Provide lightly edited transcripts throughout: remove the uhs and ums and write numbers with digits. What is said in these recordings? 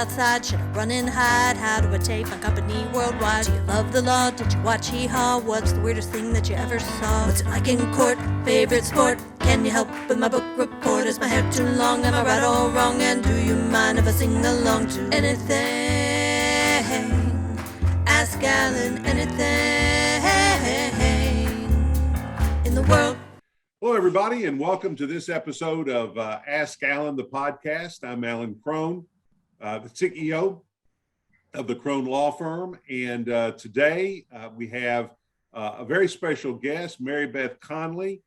outside? Should I run and hide? How do I take my company worldwide? Do you love the law? Did you watch Hee-Haw? What's the weirdest thing that you ever saw? What's it like in court? Favorite sport? Can you help with my book report? Is my hair too long? Am I right or wrong? And do you mind if I sing along to anything? Ask Alan anything in the world. Hello, everybody, and welcome to this episode of Ask Alan, the podcast. I'm Alan Crone, the CEO of the Crone Law Firm. And today we have a very special guest, Marybeth Conley.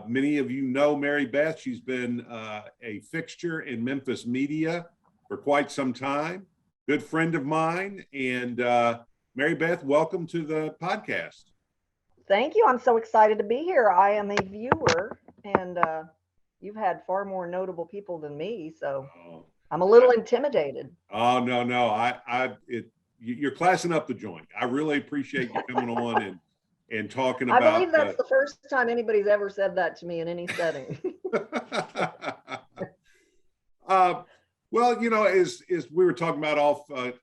Many of you know Marybeth. She's been a fixture in Memphis media for quite some time. Good friend of mine. And Marybeth, welcome to the podcast. Thank you. I'm so excited to be here. I am a viewer, and you've had far more notable people than me, so I'm a little intimidated. Oh, no. You're classing up the joint. I really appreciate you coming on and talking about. I believe that's the first time anybody's ever said that to me in any setting. Well, you know, as we were talking about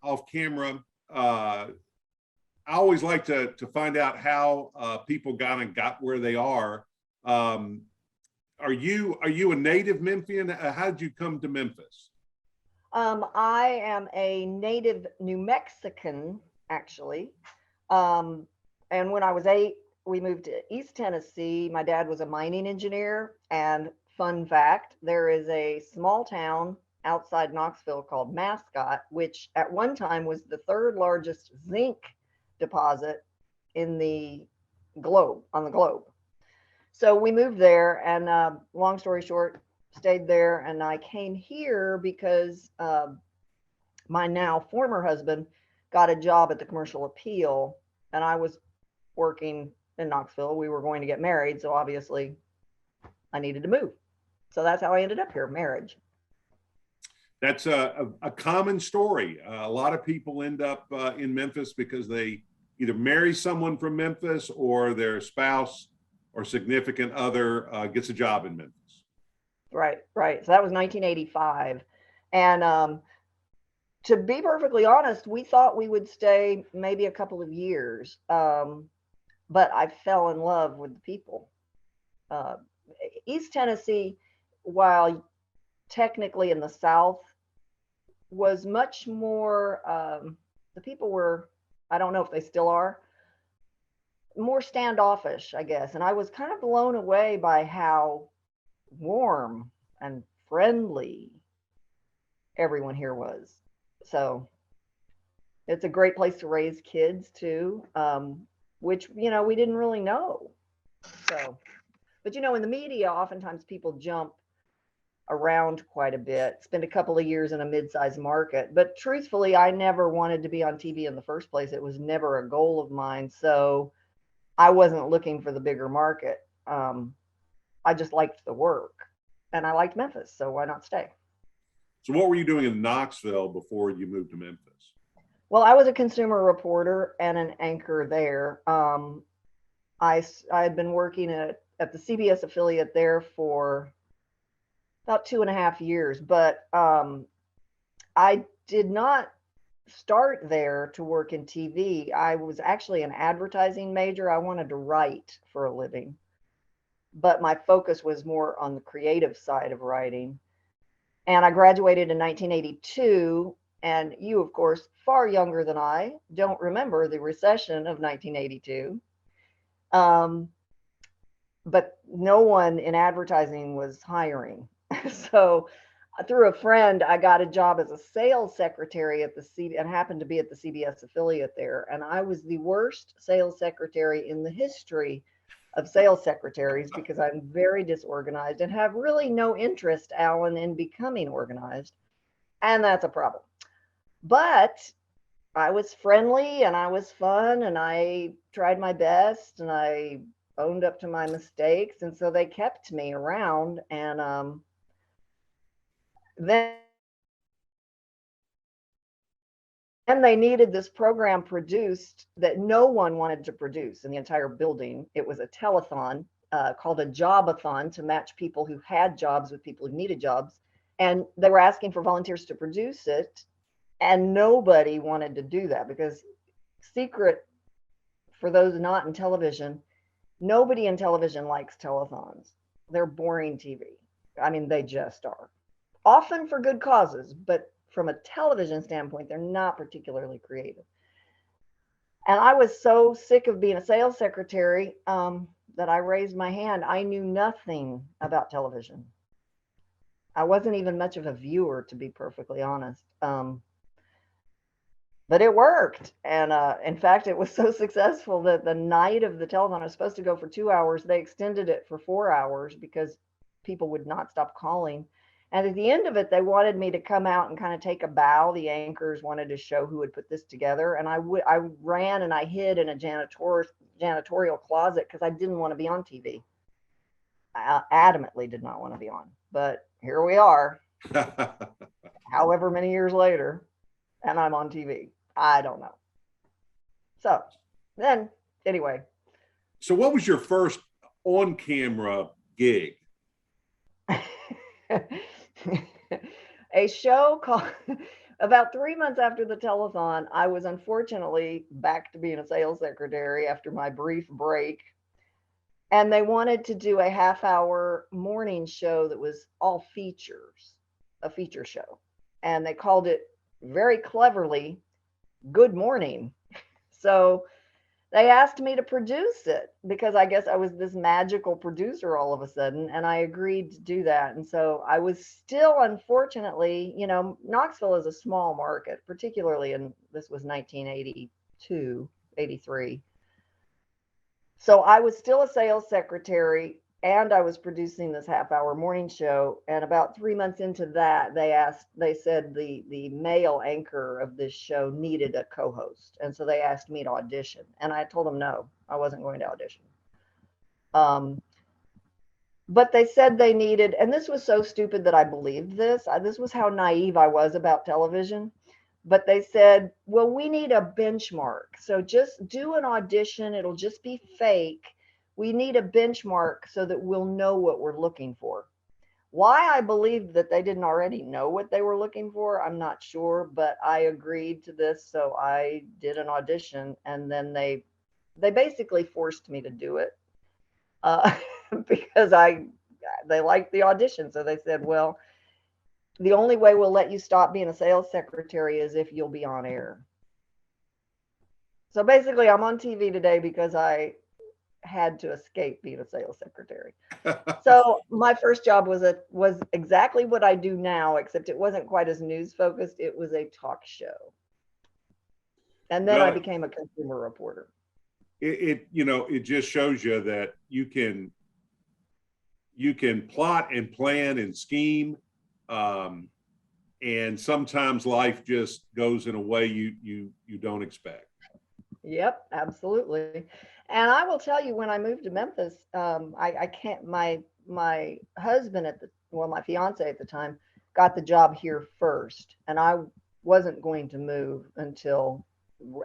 off camera, I always like to find out how people got where they are. Are you a native Memphian? How did you come to Memphis? I am a native New Mexican, actually. And when I was 8, we moved to East Tennessee. My dad was a mining engineer. And fun fact, there is a small town outside Knoxville called Mascot, which at one time was the 3rd largest zinc deposit in the globe, on the globe. So we moved there, and long story short, stayed there, and I came here because my now former husband got a job at the Commercial Appeal, and I was working in Knoxville. We were going to get married, so obviously I needed to move. So that's how I ended up here, marriage. That's a common story. A lot of people end up in Memphis because they either marry someone from Memphis or their spouse or significant other gets a job in Memphis. Right. So that was 1985. And to be perfectly honest, we thought we would stay maybe a couple of years. But I fell in love with the people. East Tennessee, while technically in the South, was much more, the people were, I don't know if they still are, more standoffish, I guess. And I was kind of blown away by how warm and friendly everyone here was. So it's a great place to raise kids too, which, you know, we didn't really know. So, but you know, in the media, oftentimes people jump around quite a bit, spend a couple of years in a mid-sized market. But truthfully, I never wanted to be on TV in the first place. It was never a goal of mine. So I wasn't looking for the bigger market. I just liked the work, and I liked Memphis. So why not stay? So what were you doing in Knoxville before you moved to Memphis? Well, I was a consumer reporter and an anchor there. I had been working at the CBS affiliate there for about 2.5 years, but I did not start there to work in TV. I was actually an advertising major. I wanted to write for a living, but my focus was more on the creative side of writing. And I graduated in 1982, and you, of course, far younger than I, don't remember the recession of 1982. But no one in advertising was hiring. So through a friend, I got a job as a sales secretary at and happened to be at the CBS affiliate there. And I was the worst sales secretary in the history of sales secretaries because I'm very disorganized and have really no interest, Alan, in becoming organized. And that's a problem. But I was friendly and I was fun and I tried my best and I owned up to my mistakes. And so they kept me around, and then they needed this program produced that no one wanted to produce in the entire building. It was a telethon called a jobathon to match people who had jobs with people who needed jobs. And they were asking for volunteers to produce it. And nobody wanted to do that because secret, for those not in television, nobody in television likes telethons. They're boring TV. I mean, they just are. Often for good causes, but from a television standpoint, they're not particularly creative. And I was so sick of being a sales secretary that I raised my hand. I knew nothing about television. I wasn't even much of a viewer, to be perfectly honest. But it worked. And in fact, it was so successful that the night of the telethon, I was supposed to go for 2 hours. They extended it for 4 hours because people would not stop calling. And at the end of it, they wanted me to come out and kind of take a bow. The anchors wanted to show who had put this together. And I ran and I hid in a janitorial closet because I didn't want to be on TV. I adamantly did not want to be on. But here we are, however many years later, and I'm on TV. I don't know. So then, anyway. So what was your first on-camera gig? A show called, about 3 months after the telethon, I was unfortunately back to being a sales secretary after my brief break. And they wanted to do a half-hour morning show that was all features, a feature show. And they called it very cleverly Good Morning. So they asked me to produce it because I guess I was this magical producer all of a sudden, and I agreed to do that. And so I was still, unfortunately, Knoxville is a small market, particularly this was 1982, 83. So I was still a sales secretary and I was producing this half-hour morning show. And about 3 months into that, they said the male anchor of this show needed a co-host. And so they asked me to audition. And I told them no, I wasn't going to audition. But they said they needed, and this was so stupid that I believed this. This was how naive I was about television. But they said, well, we need a benchmark. So just do an audition. It'll just be fake. We need a benchmark so that we'll know what we're looking for. Why I believed that they didn't already know what they were looking for, I'm not sure, but I agreed to this. So I did an audition, and then they basically forced me to do it because they liked the audition. So they said, well, the only way we'll let you stop being a sales secretary is if you'll be on air. So basically, I'm on TV today because I had to escape being a sales secretary. So my first job was exactly what I do now, except it wasn't quite as news focused. It was a talk show. And then I became a consumer reporter. It just shows you that you can plot and plan and scheme. And sometimes life just goes in a way you don't expect. Yep, absolutely. And I will tell you, when I moved to Memphis, I can't, my husband my fiance at the time got the job here first, and I wasn't going to move until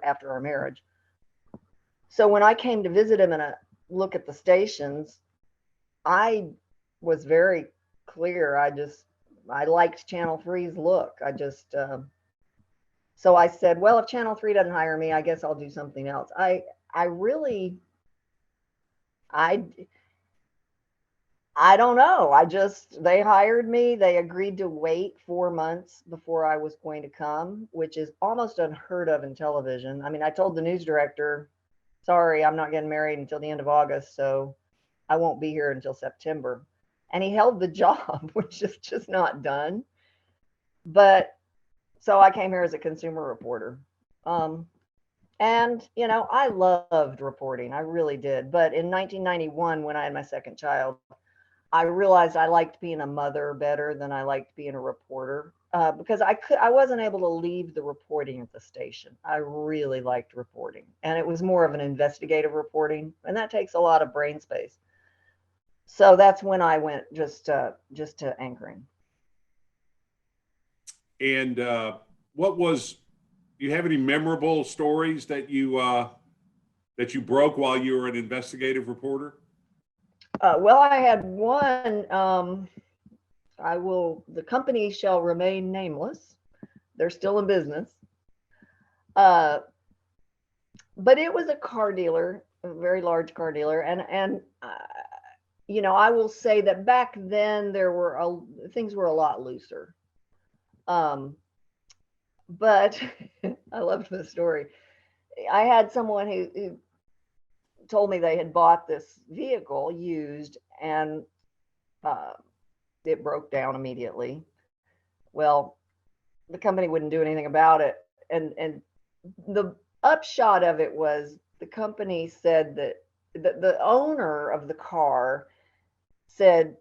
after our marriage. So when I came to visit him and look at the stations, I was very clear. I liked Channel 3's look. So I said, well, if Channel 3 doesn't hire me, I guess I'll do something else. I don't know. They hired me. They agreed to wait 4 months before I was going to come, which is almost unheard of in television. I mean, I told the news director, sorry, I'm not getting married until the end of August, so I won't be here until September. And he held the job, which is just not done. But so I came here as a consumer reporter. And, I loved reporting. I really did. But in 1991, when I had my second child, I realized I liked being a mother better than I liked being a reporter because I wasn't able to leave the reporting at the station. I really liked reporting. And it was more of an investigative reporting. And that takes a lot of brain space. So that's when I went just to anchoring. And do you have any memorable stories that you broke while you were an investigative reporter? Well, I had one. The company shall remain nameless. They're still in business. But it was a car dealer, a very large car dealer. And you know, I will say that back then things were a lot looser. But I loved the story. I had someone who told me they had bought this vehicle used, and it broke down immediately. Well, the company wouldn't do anything about it. And the upshot of it was the company said that the owner of the car said,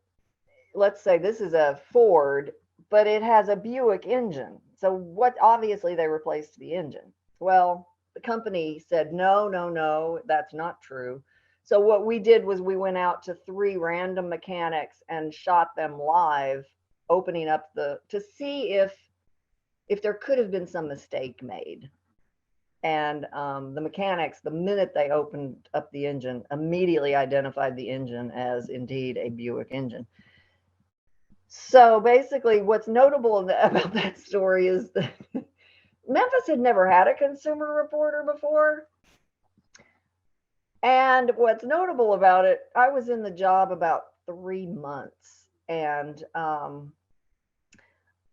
let's say this is a Ford, but it has a Buick engine. So what, obviously they replaced the engine. Well, the company said, no, that's not true. So what we did was we went out to 3 random mechanics and shot them live, opening up to see if there could have been some mistake made. And the mechanics, the minute they opened up the engine, immediately identified the engine as indeed a Buick engine. So basically, what's notable about that story is that Memphis had never had a consumer reporter before. And what's notable about it, I was in the job about 3 months, and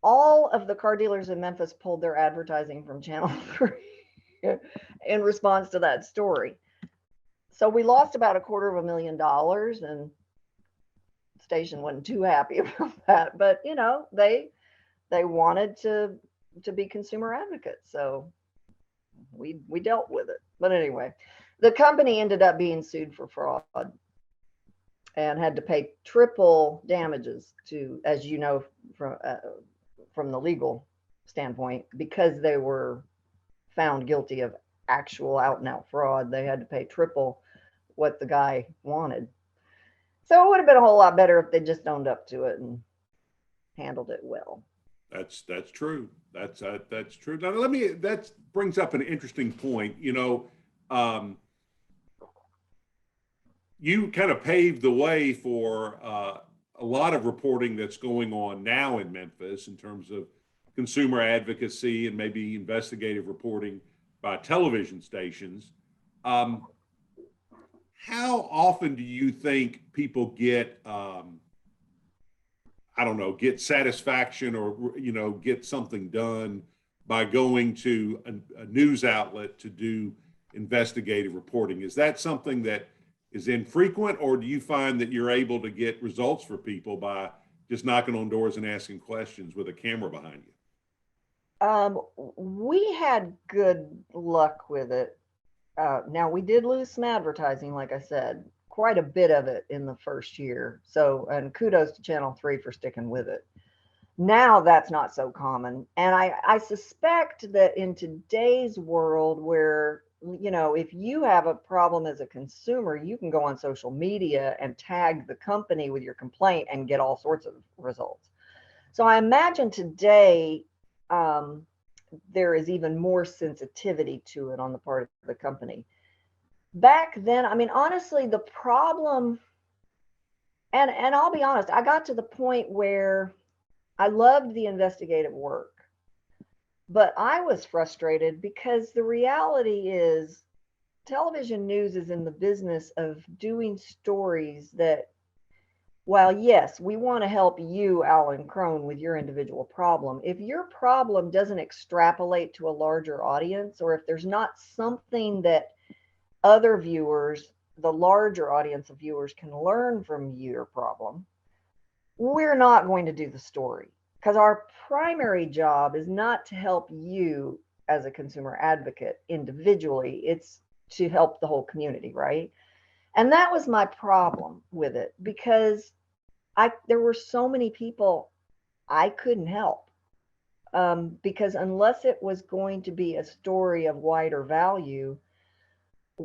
all of the car dealers in Memphis pulled their advertising from Channel 3 in response to that story. So we lost about $250,000, and the station wasn't too happy about that. But you know, they wanted to be consumer advocates, so we dealt with it. But anyway, the company ended up being sued for fraud and had to pay triple damages to, as you know, from the legal standpoint, because they were found guilty of actual out and out fraud. They had to pay triple what the guy wanted. So it would have been a whole lot better if they just owned up to it and handled it well. That's true. That's true. Now that brings up an interesting point. You know, you kind of paved the way for a lot of reporting that's going on now in Memphis in terms of consumer advocacy and maybe investigative reporting by television stations. How often do you think people get, get satisfaction or, you know, get something done by going to a news outlet to do investigative reporting? Is that something that is infrequent, or do you find that you're able to get results for people by just knocking on doors and asking questions with a camera behind you? We had good luck with it. Now we did lose some advertising, like I said, quite a bit of it in the first year. So, and kudos to Channel 3 for sticking with it. Now that's not so common. And I suspect that in today's world where, you know, if you have a problem as a consumer, you can go on social media and tag the company with your complaint and get all sorts of results. So I imagine today, there is even more sensitivity to it on the part of the company. Back then, I mean, honestly, the problem, and I'll be honest, I got to the point where I loved the investigative work, but I was frustrated because the reality is television news is in the business of doing stories that, while yes, we want to help you, Alan Crone, with your individual problem, if your problem doesn't extrapolate to a larger audience, or if there's not something that other viewers, the larger audience of viewers, can learn from your problem, we're not going to do the story. Because our primary job is not to help you as a consumer advocate individually, it's to help the whole community, right? And that was my problem with it, because there were so many people I couldn't help, because unless it was going to be a story of wider value,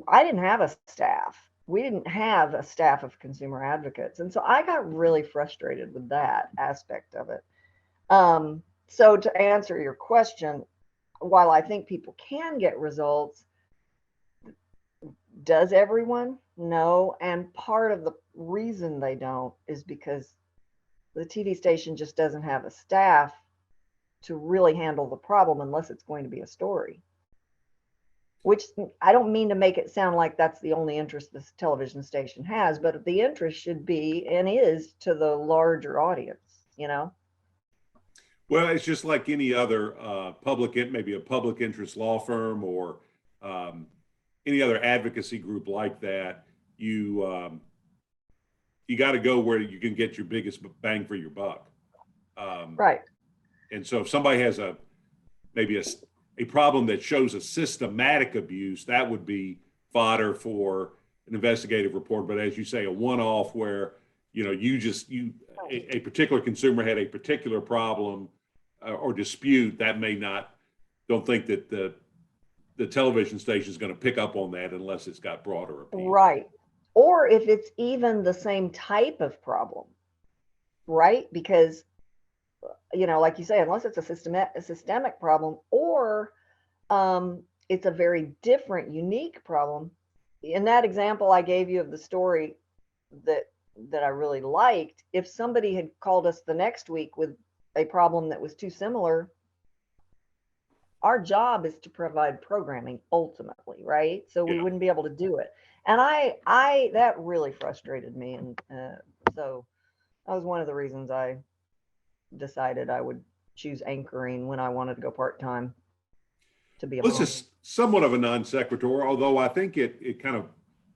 I didn't have a staff. We didn't have a staff of consumer advocates. And so I got really frustrated with that aspect of it. So to answer your question, while I think people can get results, does everyone? No. And part of the reason they don't is because the TV station just doesn't have a staff to really handle the problem unless it's going to be a story. Which I don't mean to make it sound like that's the only interest this television station has, but the interest should be and is to the larger audience, you know? Well, it's just like any other maybe a public interest law firm or any other advocacy group like that. You got to go where you can get your biggest bang for your buck. Right. And so if somebody has maybe a problem that shows a systematic abuse, that would be fodder for an investigative report. But as you say, a one-off where, a particular consumer had a particular problem or dispute, that don't think that the television station is going to pick up on that unless it's got broader appeal. Right. Or if it's even the same type of problem, right? Because, like you say, unless it's a systemic problem, or it's a very different, unique problem. In that example I gave you of the story that I really liked, if somebody had called us the next week with a problem that was too similar, our job is to provide programming ultimately, right? So we wouldn't be able to do it. And I that really frustrated me. And so that was one of the reasons I decided I would choose anchoring when I wanted to go part-time to be able This is somewhat of a non sequitur, although I think it kind of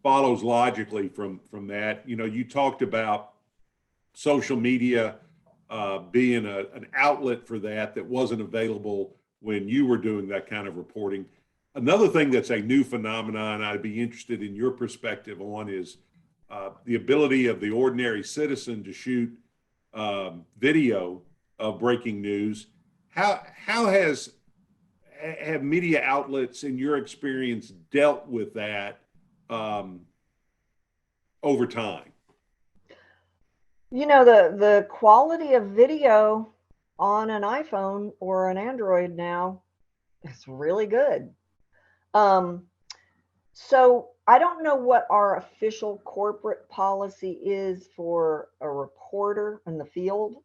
follows logically from that. You talked about social media being an outlet for that wasn't available when you were doing that kind of reporting. Another thing that's a new phenomenon I'd be interested in your perspective on is the ability of the ordinary citizen to shoot video of breaking news. How have media outlets, in your experience, dealt with that over time? The quality of video on an iPhone or an Android now is really good. So I don't know what our official corporate policy is for a reporter in the field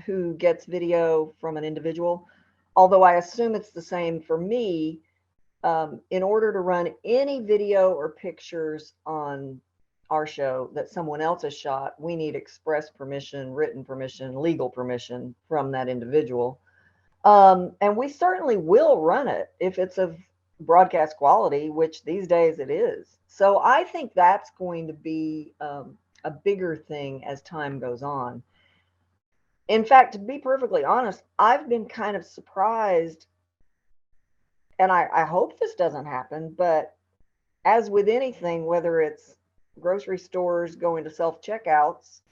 who gets video from an individual, although I assume it's the same for me. In order to run any video or pictures on our show that someone else has shot, we need express permission, written permission, legal permission from that individual. And we certainly will run it if it's of broadcast quality, which these days it is. So I think that's going to be a bigger thing as time goes on. In fact, to be perfectly honest, I've been kind of surprised, and I hope this doesn't happen, but as with anything, whether it's grocery stores going to self-checkouts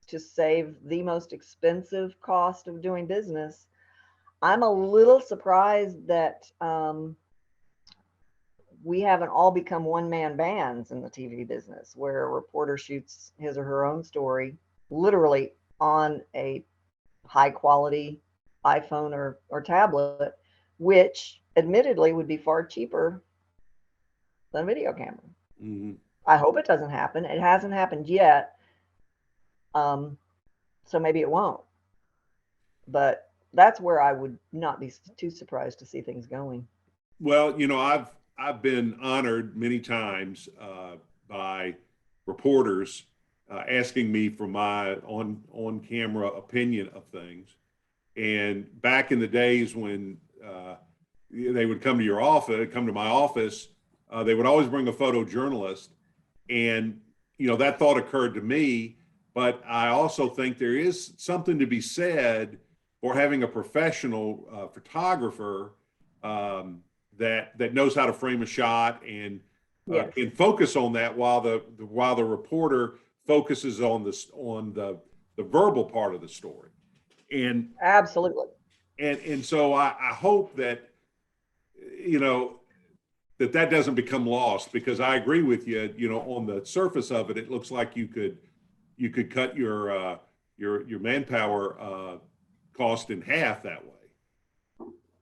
to save the most expensive cost of doing business, I'm a little surprised that we haven't all become one-man bands in the TV business, where a reporter shoots his or her own story literally on a high-quality iPhone or tablet, which admittedly would be far cheaper than a video camera. Mm-hmm. I hope it doesn't happen. It hasn't happened yet. So maybe it won't. But that's where I would not be too surprised to see things going. Well, I've been honored many times by reporters asking me for my on camera opinion of things. And back in the days when they would come to my office, they would always bring a photojournalist. And, that thought occurred to me, but I also think there is something to be said for having a professional photographer that knows how to frame a shot and can focus on that while the reporter focuses on the verbal part of the story. And absolutely. And so I hope that that doesn't become lost, because I agree with you. On the surface of it, it looks like you could cut your manpower cost in half that way.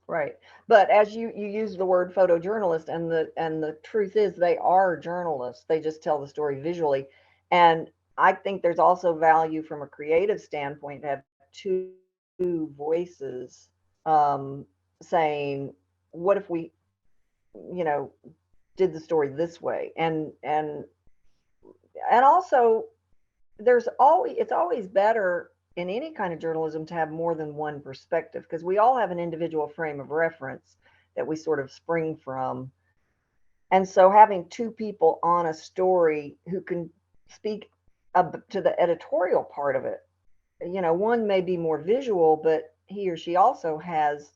Right. But as you use the word photojournalist, and the truth is they are journalists. They just tell the story visually. And I think there's also value from a creative standpoint to have two voices saying, what if we, did the story this way? And also, it's always better in any kind of journalism to have more than one perspective, because we all have an individual frame of reference that we sort of spring from. And so having two people on a story who can speak to the editorial part of it, one may be more visual, but he or she also has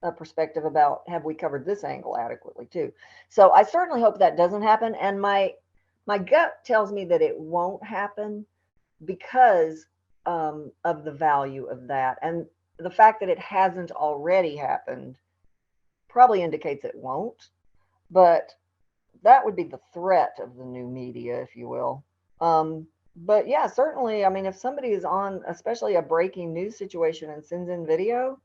a perspective about, have we covered this angle adequately too? So I certainly hope that doesn't happen. And my gut tells me that it won't happen because of the value of that. And the fact that it hasn't already happened probably indicates it won't. But that would be the threat of the new media, if you will. But yeah, certainly, I mean, if somebody is on, especially a breaking news situation, and sends in video,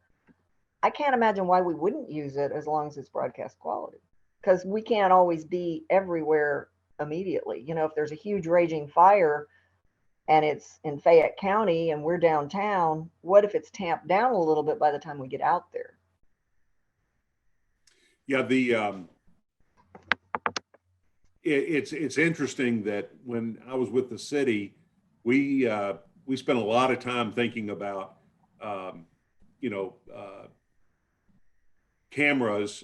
I can't imagine why we wouldn't use it as long as it's broadcast quality, because we can't always be everywhere immediately. If there's a huge raging fire and it's in Fayette County and we're downtown, what if it's tamped down a little bit by the time we get out there? Yeah, it's interesting that when I was with the city, we spent a lot of time thinking about cameras,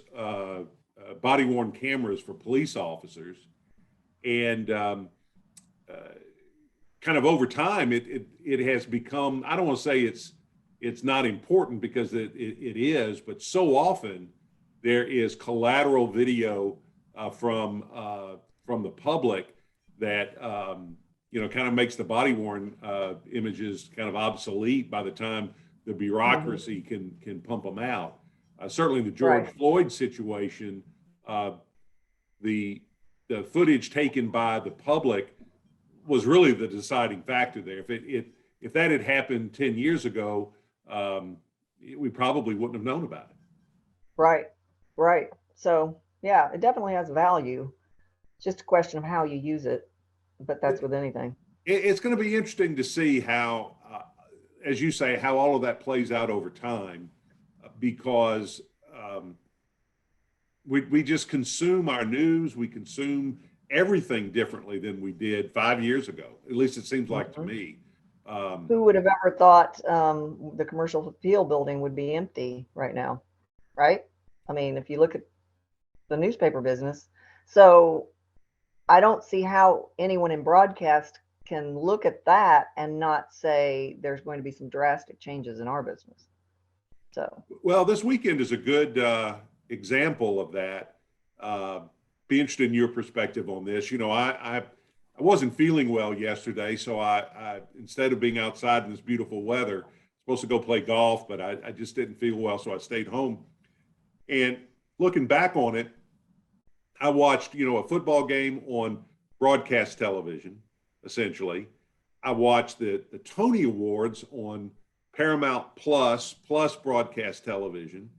body-worn cameras for police officers, and kind of over time, it has become, I don't want to say it's not important, because it is, but so often there is collateral video from the public that kind of makes the body-worn images kind of obsolete by the time the bureaucracy can pump them out. Certainly the George Floyd situation, the footage taken by the public was really the deciding factor there. If that had happened 10 years ago, we probably wouldn't have known about it. Right. So yeah, it definitely has value. It's just a question of how you use it, but that's with anything. It's going to be interesting to see how, as you say, how all of that plays out over time, because we just consume our news, we consume everything differently than we did 5 years ago. At least it seems like to me. Who would have ever thought the Commercial Appeal building would be empty right now, right? I mean, if you look at the newspaper business. So I don't see how anyone in broadcast can look at that and not say there's going to be some drastic changes in our business. So, well, this weekend is a good example of that. Be interested in your perspective on this. I wasn't feeling well yesterday, so I instead of being outside in this beautiful weather, supposed to go play golf, but I just didn't feel well, so I stayed home. And looking back on it, I watched, a football game on broadcast television, essentially. I watched the Tony Awards on Paramount Plus broadcast television.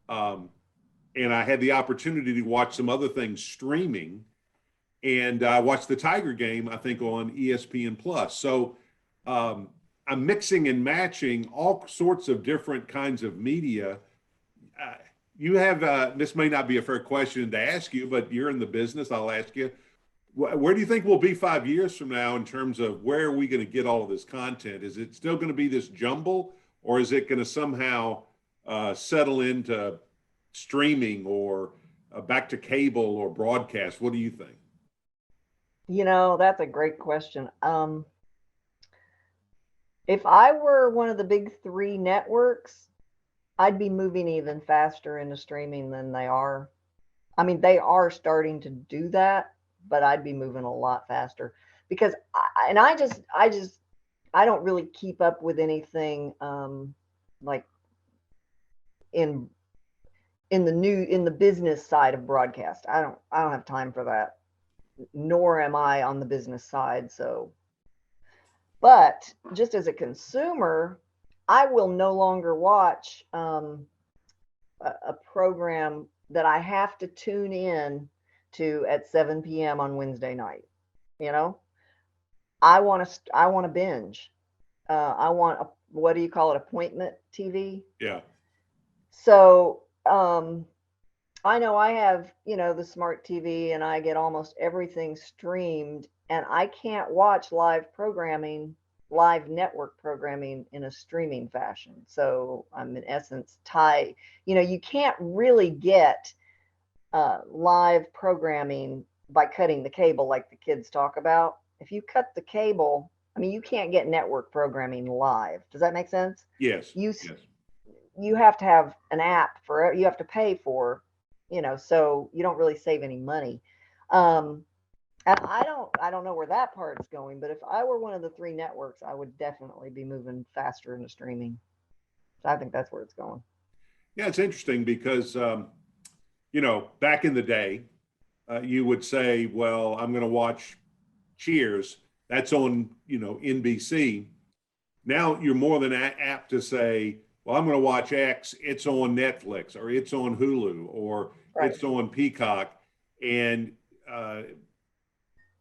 And I had the opportunity to watch some other things streaming. And I watched the Tiger game, I think, on ESPN Plus. So I'm mixing and matching all sorts of different kinds of media. You have, this may not be a fair question to ask you, but you're in the business. I'll ask you, where do you think we'll be 5 years from now in terms of where are we going to get all of this content? Is it still going to be this jumble, or is it going to somehow settle into streaming or back to cable or broadcast? What do you think? That's a great question. If I were one of the big three networks, I'd be moving even faster into streaming than they are. I mean, they are starting to do that, but I'd be moving a lot faster because I don't really keep up with anything like in the business side of broadcast. I don't have time for that, nor am I on the business side. So, but just as a consumer, I will no longer watch a program that I have to tune in to at 7 p.m. on Wednesday night. I want to binge. I want what do you call it, appointment TV. Yeah. So I know I have, the smart TV, and I get almost everything streamed, and I can't watch live network programming in a streaming fashion. So I'm in essence tied. You can't really get live programming by cutting the cable like the kids talk about. If you cut the cable, I mean, you can't get network programming live. Does that make sense? Yes. You Yes. you have to have an app for it. You have to pay for, so you don't really save any money. And I don't know where that part's going, but if I were one of the three networks, I would definitely be moving faster into streaming. So I think that's where it's going. Yeah, it's interesting because, back in the day, you would say, well, I'm going to watch Cheers. That's on, NBC. Now you're more than apt to say, well, I'm going to watch X. It's on Netflix, or it's on Hulu, or Right. it's on Peacock. And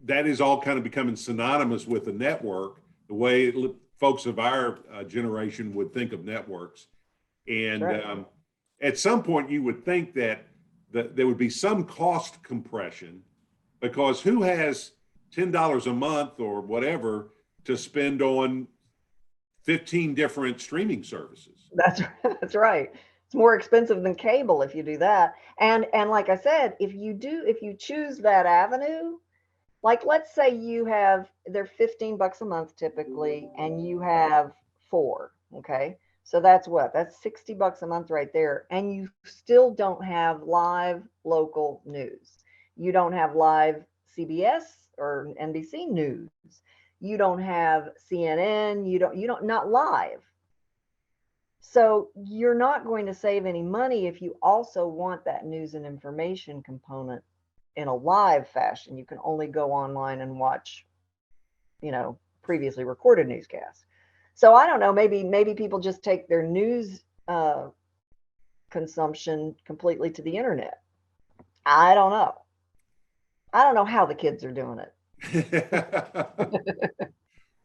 that is all kind of becoming synonymous with the network, the way folks of our generation would think of networks. And Right. At some point, you would think that there would be some cost compression, because who has $10 a month or whatever to spend on 15 different streaming services? That's right. It's more expensive than cable if you do that. And like I said, if you choose that avenue, like let's say they're $15 a month typically, and you have 4, okay? So that's $60 a month right there. And you still don't have live local news. You don't have live CBS or NBC news. You don't have CNN. Not live. So you're not going to save any money if you also want that news and information component in a live fashion. You can only go online and watch, previously recorded newscasts. So I don't know, maybe people just take their news consumption completely to the internet. I don't know. I don't know how the kids are doing it.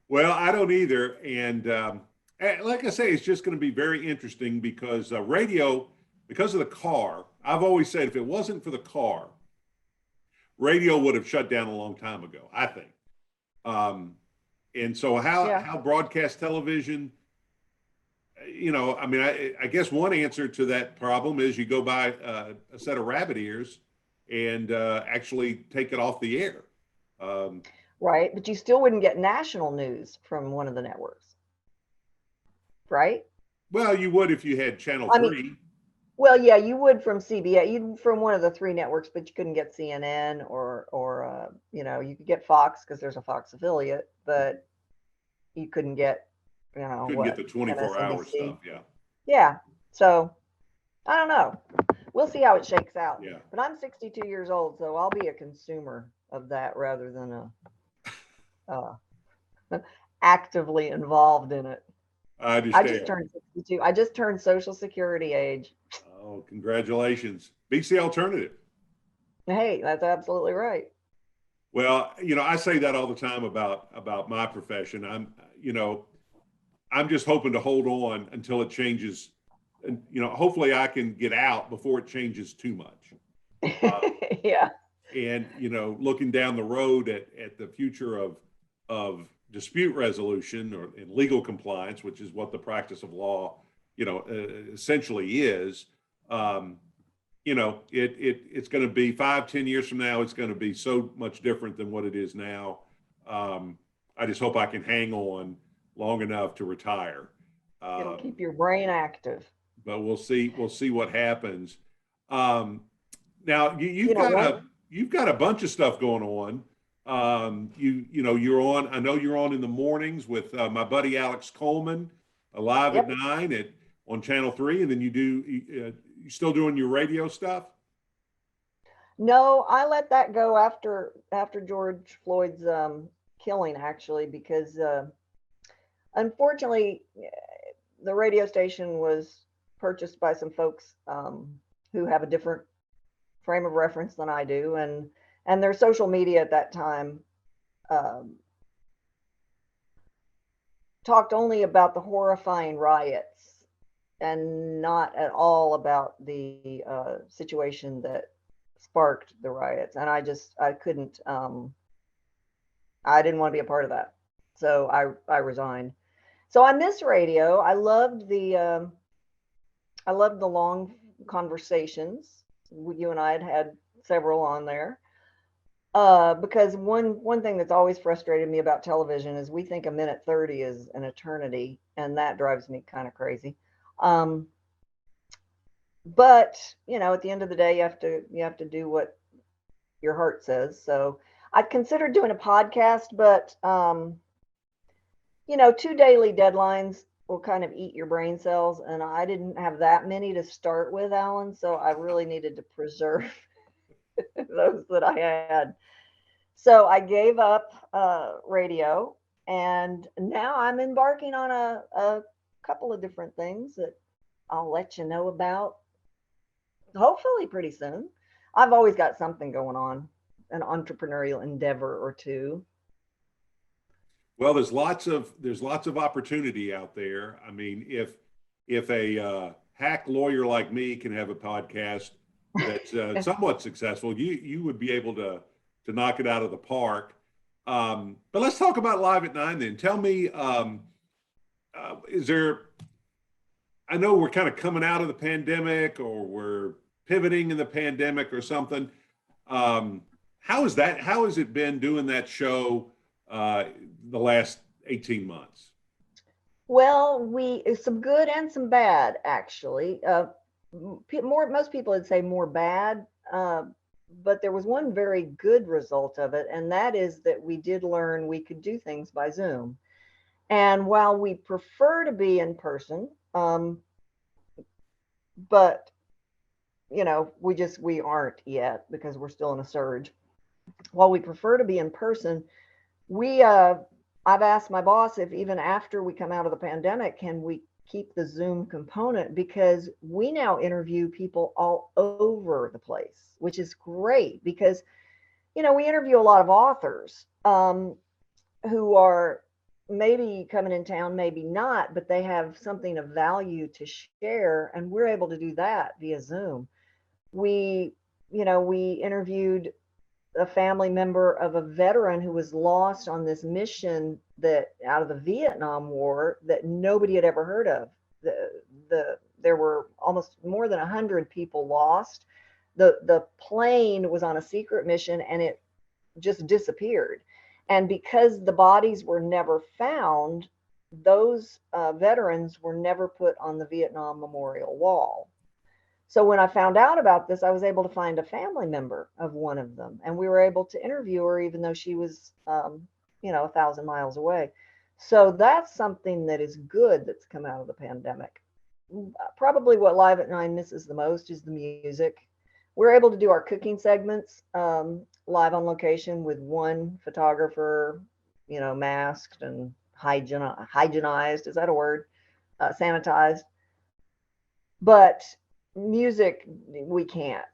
Well, I don't either. And like I say, it's just going to be very interesting because radio, because of the car, I've always said if it wasn't for the car, radio would have shut down a long time ago, I think. And so how broadcast television, I guess one answer to that problem is you go buy a set of rabbit ears and actually take it off the air. Right. But you still wouldn't get national news from one of the networks. Right? Well, you would if you had Channel 3. Well, yeah, you would from CBS, you from one of the three networks, but you couldn't get CNN or you could get Fox because there's a Fox affiliate, but you couldn't get, Couldn't get the 24-hour MSNBC. stuff. Yeah. Yeah. So I don't know. We'll see how it shakes out. Yeah. But I'm 62 years old, so I'll be a consumer of that rather than actively involved in it. I understand. I just turned 62. I just turned Social Security age. Oh, congratulations. Beats the alternative. Hey, that's absolutely right. Well, I say that all the time about my profession. I'm just hoping to hold on until it changes. And, hopefully I can get out before it changes too much. Yeah. And, looking down the road at the future of dispute resolution and legal compliance, which is what the practice of law, essentially is, it's going to be 5-10 years from now, it's going to be so much different than what it is now. I just hope I can hang on long enough to retire. It'll keep your brain active. But we'll see what happens. Now you've got a bunch of stuff going on. You're on, I know you're on in the mornings with my buddy Alex Coleman, live at 9 on Channel 3, and then you still doing your radio stuff? No, I let that go after George Floyd's killing, actually, because unfortunately the radio station was purchased by some folks who have a different frame of reference than I do, and their social media at that time talked only about the horrifying riots and not at all about the situation that sparked the riots. And I couldn't, I didn't want to be a part of that. So I resigned. So I miss radio. I loved the long conversations. You and I had several on there. Because one thing that's always frustrated me about television is we think a minute 30 is an eternity, and that drives me kind of crazy. Um, but at the end of the day, you have to do what your heart says. So I've considered doing a podcast, but 2 daily deadlines will kind of eat your brain cells, and I didn't have that many to start with, Alan. So I really needed to preserve those that I had. So I gave up radio, and now I'm embarking on a couple of different things that I'll let you know about hopefully pretty soon. I've always got something going on, an entrepreneurial endeavor or two. Well, there's lots of opportunity out there. I mean, if a hack lawyer like me can have a podcast that's somewhat successful, you would be able to knock it out of the park. But let's talk about Live at 9 then. Tell me, is there? I know we're kind of coming out of the pandemic, or we're pivoting in the pandemic, or something. How is that? How has it been doing that show the last 18 months? Well, some good and some bad, actually. Most people would say more bad, but there was one very good result of it, and that is that we did learn we could do things by Zoom. And while we prefer to be in person, but we aren't yet because we're still in a surge. While we prefer to be in person, I've asked my boss if even after we come out of the pandemic, can we keep the Zoom component, because we now interview people all over the place, which is great because, we interview a lot of authors who are maybe coming in town, maybe not, but they have something of value to share, and we're able to do that via Zoom. We interviewed a family member of a veteran who was lost on this mission that out of the Vietnam War that nobody had ever heard of. There were almost more than 100 people lost. The plane was on a secret mission and it just disappeared. And because the bodies were never found, those veterans were never put on the Vietnam Memorial Wall. So when I found out about this, I was able to find a family member of one of them, and we were able to interview her, even though she was, 1,000 miles away. So that's something that is good that's come out of the pandemic. Probably what Live at 9 misses the most is the music. We're able to do our cooking segments live on location with one photographer, masked and hygienized. Is that a word? Sanitized. But music, we can't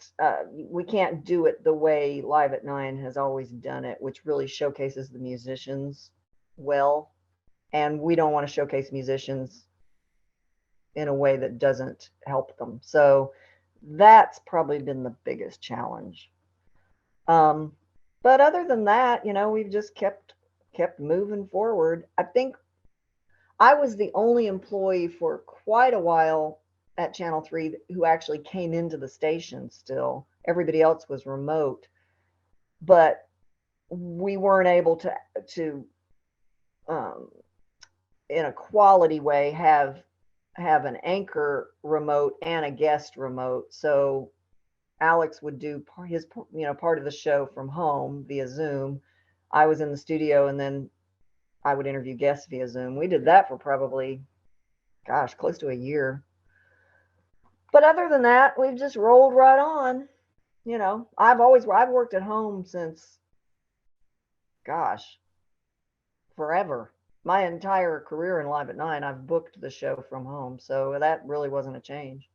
do it the way Live at 9 has always done it, which really showcases the musicians well, and we don't want to showcase musicians in a way that doesn't help them. So that's probably been the biggest challenge. But other than that, we've just kept moving forward. I think I was the only employee for quite a while at Channel 3 who actually came into the station still. Everybody else was remote, but we weren't able to in a quality way have an anchor remote and a guest remote. So Alex would do his part of the show from home via Zoom. I was in the studio, and then I would interview guests via Zoom. We did that for probably, close to a year. But other than that, we've just rolled right on. I've worked at home since, forever. My entire career in Live at 9, I've booked the show from home. So that really wasn't a change.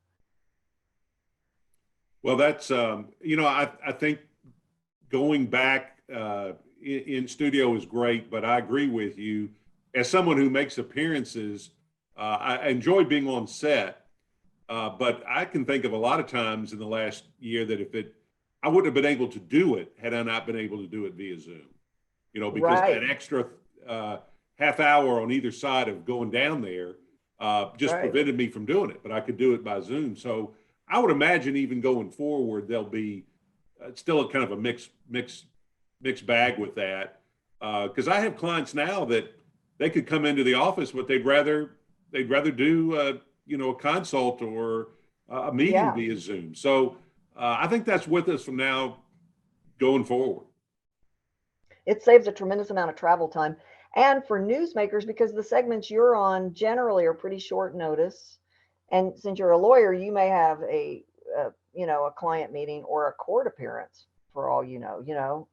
Well, that's, I think going back in studio is great, but I agree with you. as someone who makes appearances, I enjoy being on set, but I can think of a lot of times in the last year that I wouldn't have been able to do it had I not been able to do it via Zoom, because Right. that extra half hour on either side of going down there just prevented me from doing it, but I could do it by Zoom. So I would imagine even going forward, there'll be still a kind of a mixed bag with that. Because I have clients now that they could come into the office, but they'd rather do a consult or a meeting via Zoom. So I think that's with us from now going forward. It saves a tremendous amount of travel time. And for newsmakers, because the segments you're on generally are pretty short notice. And since you're a lawyer, you may have a client meeting or a court appearance for all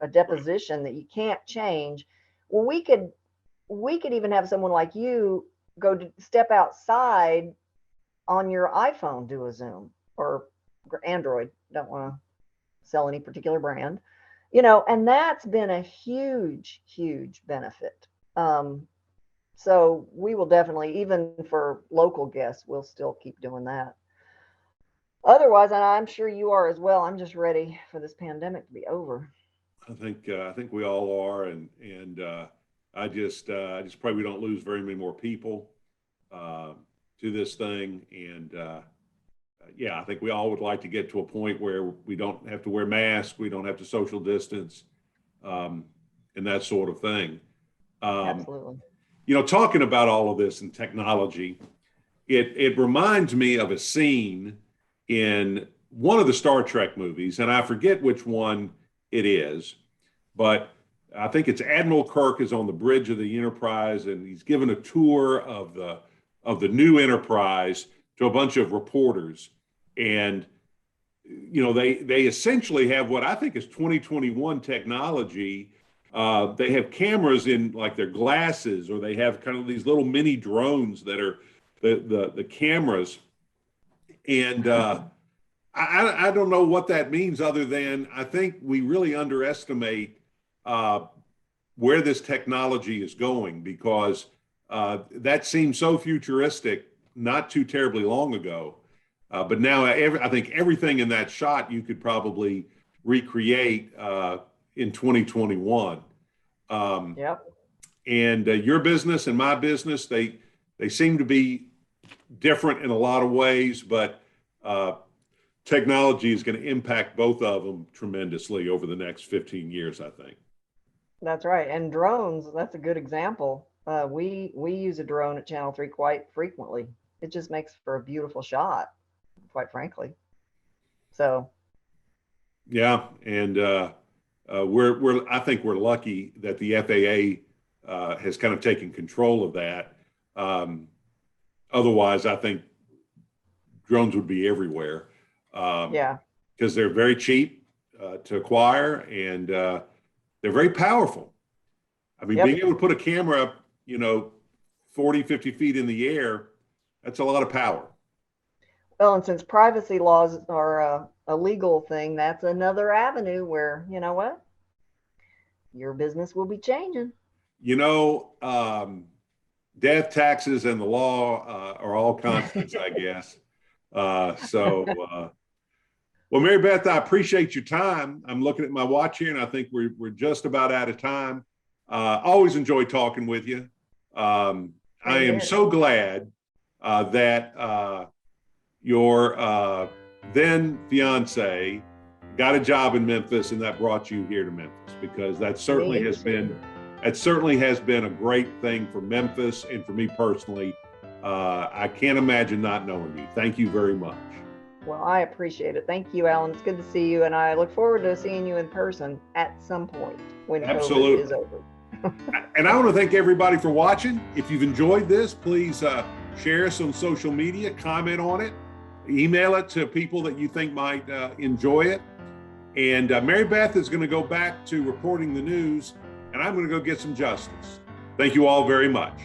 a deposition that you can't change. Well, we could even have someone like you go to step outside on your iPhone, do a Zoom, or Android. Don't want to sell any particular brand, and that's been a huge, huge benefit. So we will definitely, even for local guests, we'll still keep doing that. Otherwise, and I'm sure you are as well, I'm just ready for this pandemic to be over. I think we all are, and I just pray we don't lose very many more people to this thing. And I think we all would like to get to a point where we don't have to wear masks, we don't have to social distance, and that sort of thing. Absolutely. Talking about all of this and technology, it reminds me of a scene in one of the Star Trek movies, and I forget which one it is, but I think it's Admiral Kirk is on the bridge of the Enterprise, and he's given a tour of the new Enterprise to a bunch of reporters, and they essentially have what I think is 2021 technology. They have cameras in like their glasses, or they have kind of these little mini drones that are the cameras. And I don't know what that means, other than I think we really underestimate where this technology is going, because that seemed so futuristic not too terribly long ago. But now I think everything in that shot you could probably recreate in 2021. Yep. And your business and my business, they seem to be different in a lot of ways, but technology is going to impact both of them tremendously over the next 15 years, I think. That's right. And drones, that's a good example. We use a drone at Channel 3 quite frequently. It just makes for a beautiful shot, quite frankly. So. Yeah. And I think we're lucky that the FAA has kind of taken control of that. Otherwise, I think drones would be everywhere. Because they're very cheap to acquire, and they're very powerful. I mean, being able to put a camera up, 40, 50 feet in the air, that's a lot of power. Well, and since privacy laws are a legal thing, that's another avenue where, you know what? Your business will be changing. Death, taxes, and the law are all constants, I guess. Well, Marybeth, I appreciate your time. I'm looking at my watch here, and I think we're just about out of time. Always enjoy talking with you. I am so glad that your then fiance got a job in Memphis, and that brought you here to Memphis, because that certainly has been a great thing for Memphis and for me personally. I can't imagine not knowing you. Thank you very much. Well, I appreciate it. Thank you, Alan. It's good to see you, and I look forward to seeing you in person at some point when COVID is over. And I want to thank everybody for watching. If you've enjoyed this, please share us on social media, comment on it, email it to people that you think might enjoy it. And Marybeth is going to go back to reporting the news, and I'm going to go get some justice. Thank you all very much.